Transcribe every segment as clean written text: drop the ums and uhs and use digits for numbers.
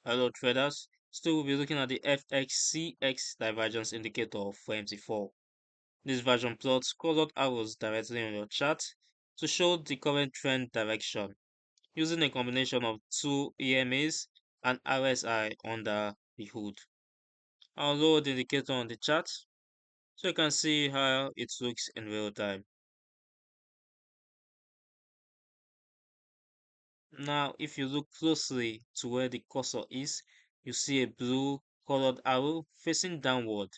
Hello traders, today we'll be looking at the FXCX Divergence Indicator for MT4. This version plots colored arrows directly on your chart to show the current trend direction using a combination of two EMAs and RSI under the hood. I'll load the indicator on the chart so you can see how it looks in real time. Now, if you look closely to where the cursor is, you see a blue colored arrow facing downward.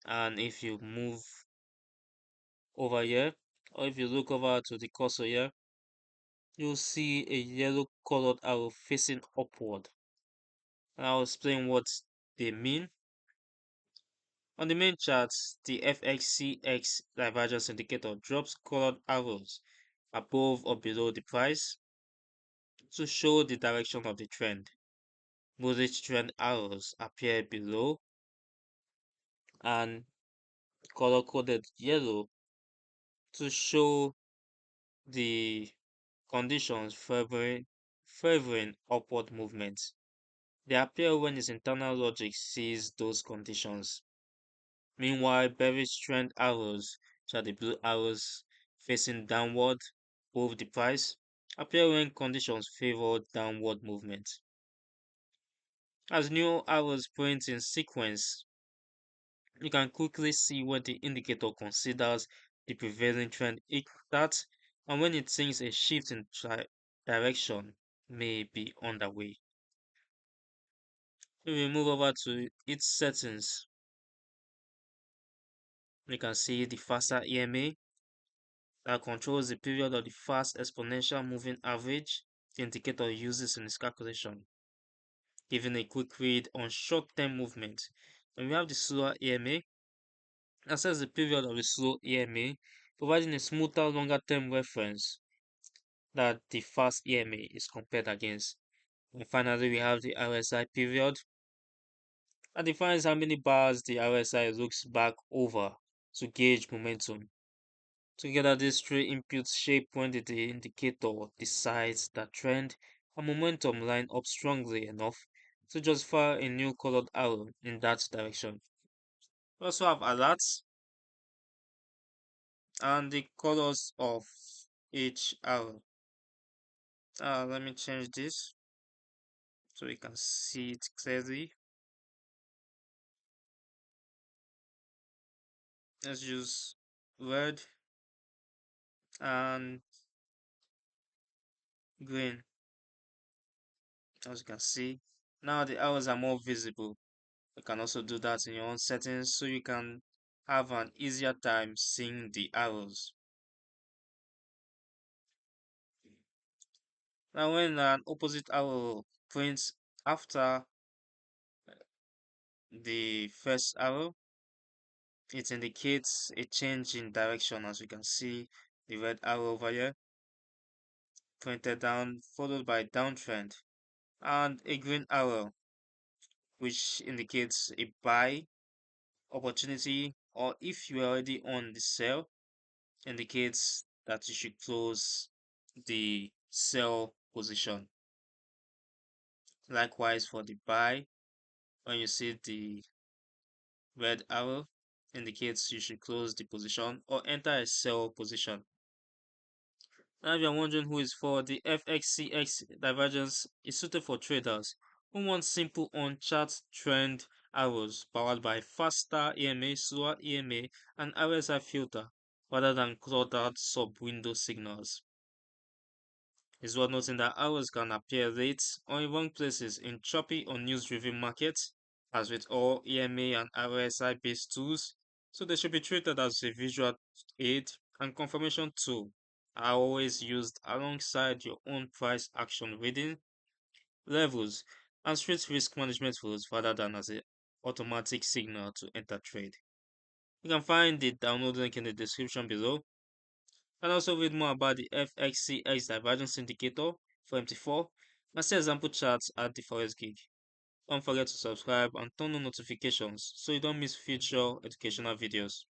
And if you move over here, or if you look over to the cursor here, you'll see a yellow colored arrow facing upward. And I'll explain what they mean. On the main chart, the FXCX divergence indicator drops colored arrows above or below the price to show the direction of the trend. Bullish trend arrows appear below and color coded yellow to show the conditions favoring upward movement. They appear when its internal logic sees those conditions. Meanwhile, bearish trend arrows, which are the blue arrows facing downward above the price, appear when conditions favor downward movement. As new arrows point in sequence, you can quickly see when the indicator considers the prevailing trend that and when it thinks a shift in direction may be underway. If we move over to its settings, we can see the fasterEMA that controls the period of the fast exponential moving average the indicator uses in its calculation, giving a quick read on short-term movement. And we have the slowerEMA that sets the period of the slow EMA, providing a smoother, longer-term reference that the fast EMA is compared against. And finally, we have the RSIperiod that defines how many bars the RSI looks back over to gauge momentum. Together, these three inputs shape when the indicator decides that trend and momentum line up strongly enough to justify a new colored arrow in that direction. We also have alerts and the colors of each arrow. Let me change this so we can see it clearly. Let's use red and green, as you can see. Now the arrows are more visible. You can also do that in your own settings so you can have an easier time seeing the arrows. Now when an opposite arrow prints after the first arrow, it indicates a change in direction. As you can see, the red arrow over here printed down followed by downtrend, and a green arrow which indicates a buy opportunity, or if you are already on the sell, indicates that you should close the sell position. Likewise for the buy, when you see the red arrow, indicates you should close the position or enter a sell position. Now if you're wondering who is for, the FXCX divergence is suited for traders who want simple on-chart trend arrows powered by faster EMA, slower EMA, and RSI filter rather than cluttered sub-window signals. It's worth noting that arrows can appear late or in wrong places in choppy or news-driven markets, as with all EMA and RSI-based tools, so they should be treated as a visual aid and confirmation tool are always used alongside your own price action reading levels and strict risk management rules rather than as an automatic signal to enter trade. You can find the download link in the description below and also read more about the FXCX Divergence Indicator for MT4 and see example charts at the Forex Gig. Don't forget to subscribe and turn on notifications so you don't miss future educational videos.